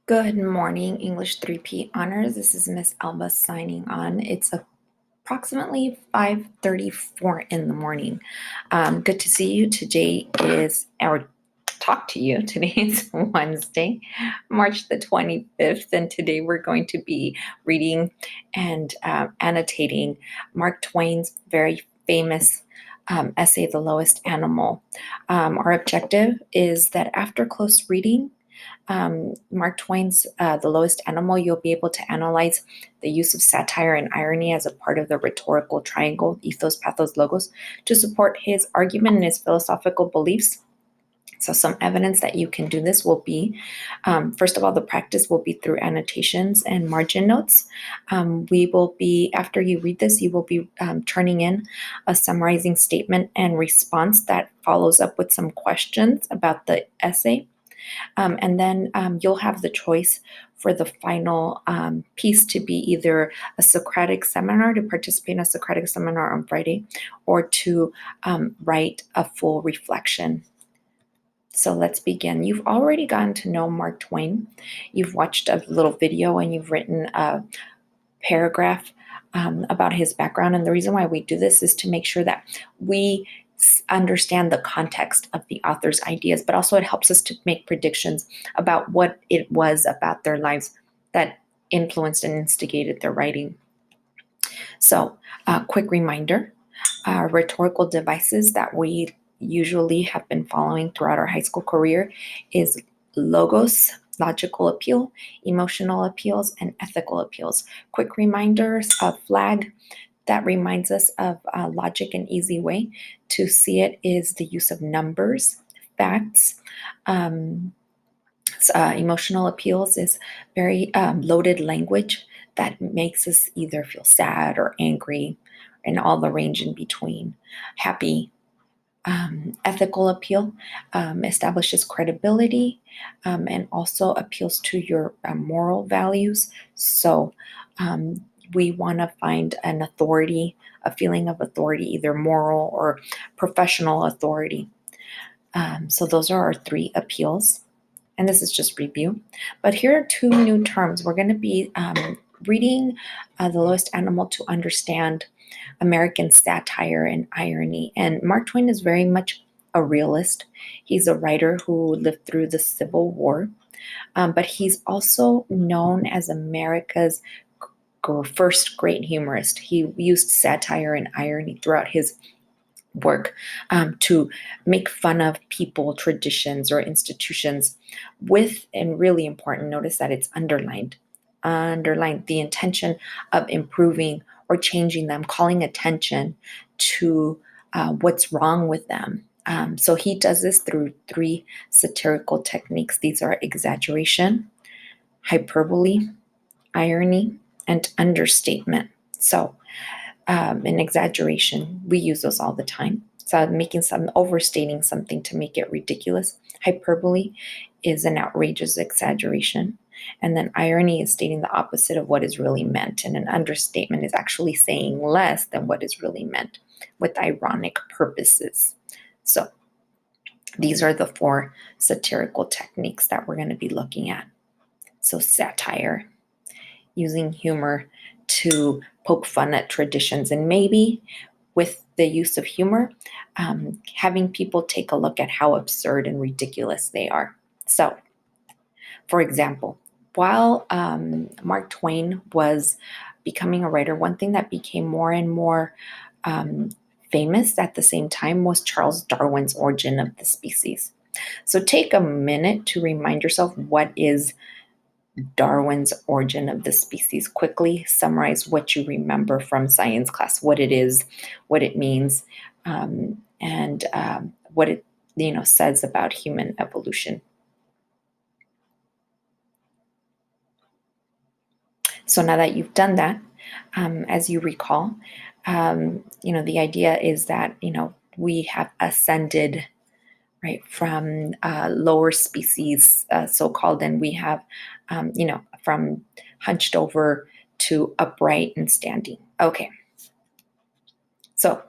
Good morning, English 3P Honors. This is Miss Alba signing on. It's approximately 5:34 in the morning. Good to see you. Today is our talk to you. Today is Wednesday, March the 25th, and today we're going to be reading and annotating Mark Twain's very famous essay, The Lowest Animal. Our objective is that after close reading, Mark Twain's The Lowest Animal, you'll be able to analyze the use of satire and irony as a part of the rhetorical triangle, ethos, pathos, logos, to support his argument and his philosophical beliefs. So some evidence that you can do this will be, first of all, the practice will be through annotations and margin notes. We will be, after you read this, you will be turning in a summarizing statement and response that follows up with some questions about the essay. And then you'll have the choice for the final piece to be either a Socratic seminar, to participate in a Socratic seminar on Friday, or to write a full reflection. So let's begin. You've already gotten to know Mark Twain. You've watched a little video and you've written a paragraph about his background. And the reason why we do this is to make sure that we understand the context of the author's ideas, but also it helps us to make predictions about what it was about their lives that influenced and instigated their writing. So, quick reminder, rhetorical devices that we usually have been following throughout our high school career is logos, logical appeal, emotional appeals, and ethical appeals. Quick reminders of flag that reminds us of logic. An easy way to see it is the use of numbers, facts. Emotional appeals is very loaded language that makes us either feel sad or angry, and all the range in between. Happy. Ethical appeal establishes credibility and also appeals to your moral values. So we want to find an authority, a feeling of authority, either moral or professional authority. So those are our three appeals. And this is just review. But here are two new terms. We're going to be reading The Lowest Animal to understand American satire and irony. And Mark Twain is very much a realist. He's a writer who lived through the Civil War, but he's also known as America's first great humorist. He used satire and irony throughout his work to make fun of people, traditions, or institutions with, and really important, notice that it's underlined the intention of improving or changing them, calling attention to what's wrong with them. So he does this through three satirical techniques. These are exaggeration, hyperbole, irony, and understatement. So an exaggeration, we use those all the time. So overstating something to make it ridiculous. Hyperbole is an outrageous exaggeration. And then irony is stating the opposite of what is really meant. And an understatement is actually saying less than what is really meant with ironic purposes. So these are the four satirical techniques that we're going to be looking at. So satire, using humor to poke fun at traditions, and maybe with the use of humor, having people take a look at how absurd and ridiculous they are. So, for example, while Mark Twain was becoming a writer, one thing that became more and more famous at the same time was Charles Darwin's Origin of the Species. So take a minute to remind yourself, what is Darwin's Origin of the Species? Quickly summarize what you remember from science class, what it is, what it means, and what it says about human evolution. So now that you've done that, as you recall, the idea is that we have ascended, right, from lower species, so-called, and we have, from hunched over to upright and standing. Okay. So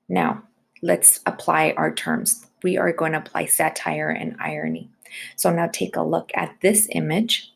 now let's apply our terms. We are going to apply satire and irony. So now take a look at this image.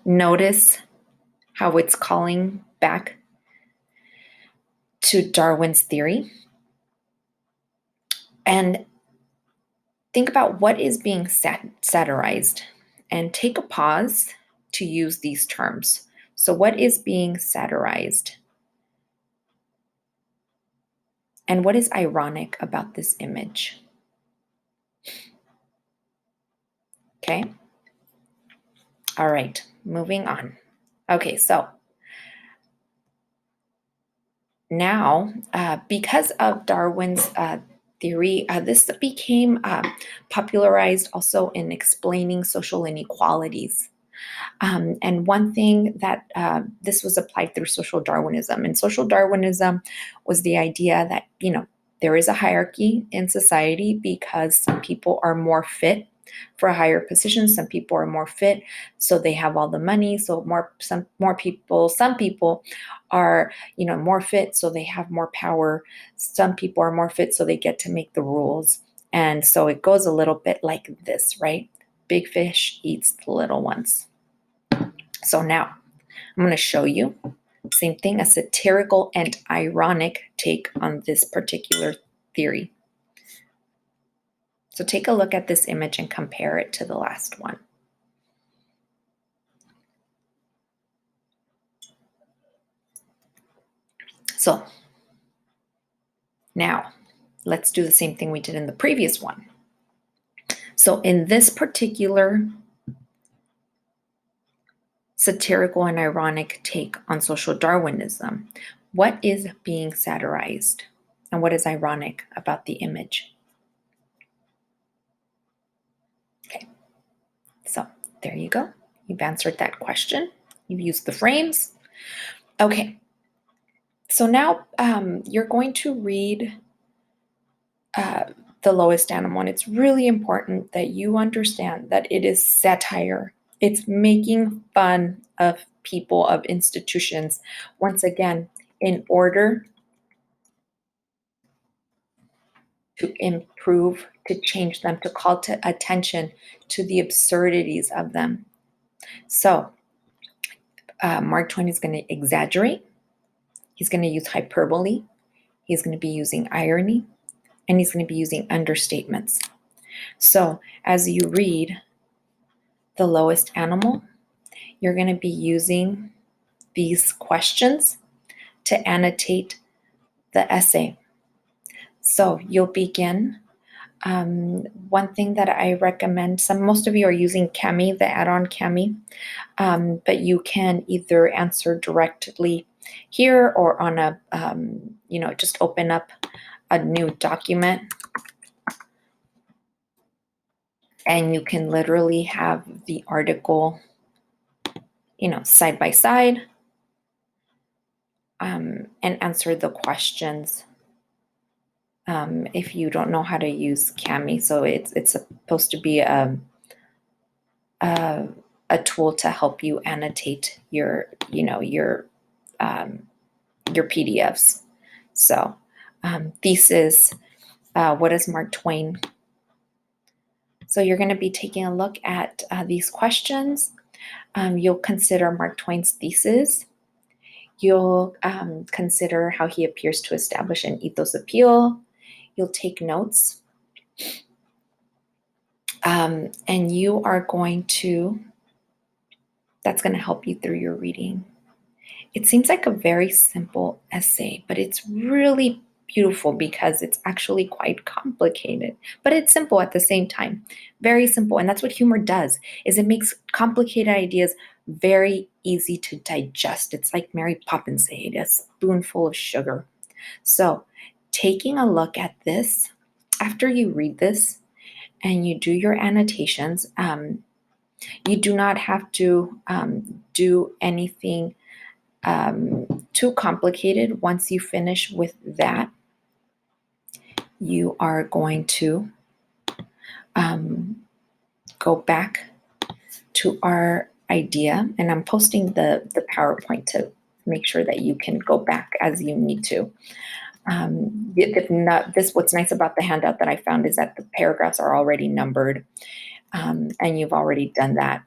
Notice how it's calling back to Darwin's theory. And think about what is being satirized and take a pause to use these terms. So, what is being satirized? And what is ironic about this image? Okay. All right, moving on. Okay, so now, because of Darwin's theory, this became popularized also in explaining social inequalities. And one thing that this was applied through social Darwinism, and social Darwinism was the idea that, there is a hierarchy in society because some people are more fit for a higher position. Some people are more fit, so they have all the money. So some people are, more fit, so they have more power. Some people are more fit, so they get to make the rules. And so it goes a little bit like this, right? Big fish eats the little ones. So now I'm going to show you, same thing, a satirical and ironic take on this particular theory. So take a look at this image and compare it to the last one. So now let's do the same thing we did in the previous one. So in this particular satirical and ironic take on social Darwinism, what is being satirized and what is ironic about the image? Okay, so there you go. You've answered that question. You've used the frames. Okay, so now you're going to read the lowest animal, and it's really important that you understand that it is satire. It's making fun of people, of institutions, once again, in order to improve, to change them, to call to attention to the absurdities of them. So Mark Twain is going to exaggerate. He's going to use hyperbole. He's going to be using irony, and he's going to be using understatements. So as you read The Lowest Animal, you're going to be using these questions to annotate the essay. So you'll begin. One thing that I recommend, most of you are using Cami, the add-on Cami, but you can either answer directly here or on a, just open up a new document and you can literally have the article, side by side, and answer the questions. If you don't know how to use Cami, so it's supposed to be a tool to help you annotate your PDFs. So thesis, what is Mark Twain? So you're going to be taking a look at these questions. You'll consider Mark Twain's thesis. You'll consider how he appears to establish an ethos appeal. You'll take notes. And you are going to, that's going to help you through your reading. It seems like a very simple essay, but it's really beautiful because it's actually quite complicated, but it's simple at the same time. Very simple. And that's what humor does, is it makes complicated ideas very easy to digest. It's like Mary Poppins said, a spoonful of sugar. So taking a look at this, after you read this and you do your annotations, you do not have to do anything too complicated. Once you finish with that, you are going to go back to our idea, and I'm posting the PowerPoint to make sure that you can go back as you need to. What's nice about the handout that I found is that the paragraphs are already numbered, and you've already done that.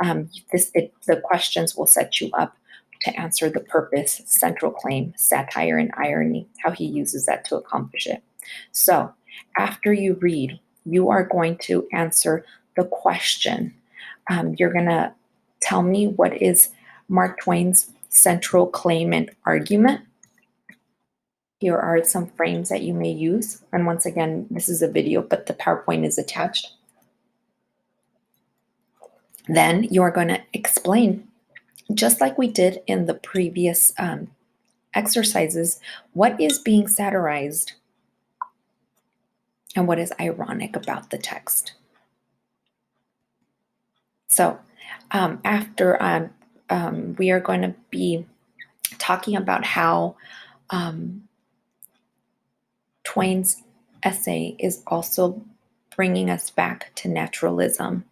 The questions will set you up to answer the purpose, central claim, satire, and irony, how he uses that to accomplish it. So after you read, you are going to answer the question. You're going to tell me what is Mark Twain's central claim and argument. Here are some frames that you may use. And once again, this is a video, but the PowerPoint is attached. Then you are going to explain, just like we did in the previous exercises, what is being satirized and what is ironic about the text. So after we are going to be talking about how Twain's essay is also bringing us back to naturalism.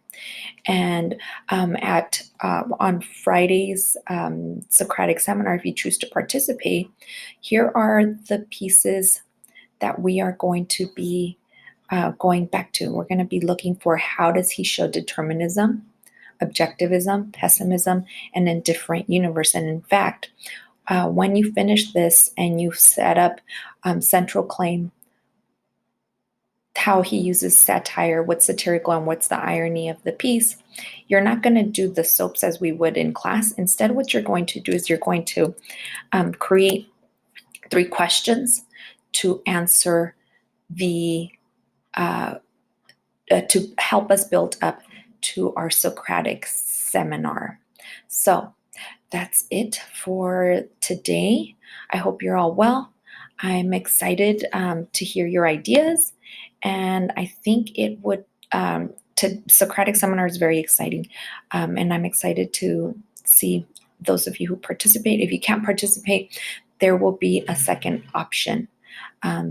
And on Friday's Socratic seminar, if you choose to participate, here are the pieces that we are going to be going back to. We're going to be looking for how does he show determinism, objectivism, pessimism, and indifferent universe. And in fact, when you finish this and you set up central claim, how he uses satire, what's satirical and what's the irony of the piece, you're not going to do the soaps as we would in class. Instead, what you're going to do is you're going to create 3 questions to answer the to help us build up to our Socratic seminar. So that's it for today. I hope you're all well. I'm excited to hear your ideas, and I think it would to Socratic seminar is very exciting, and I'm excited to see those of you who participate. If you can't participate, there will be a second option.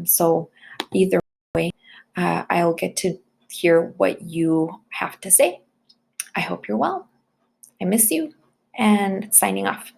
So either way, I'll get to hear what you have to say. I hope you're well. I miss you, and signing off.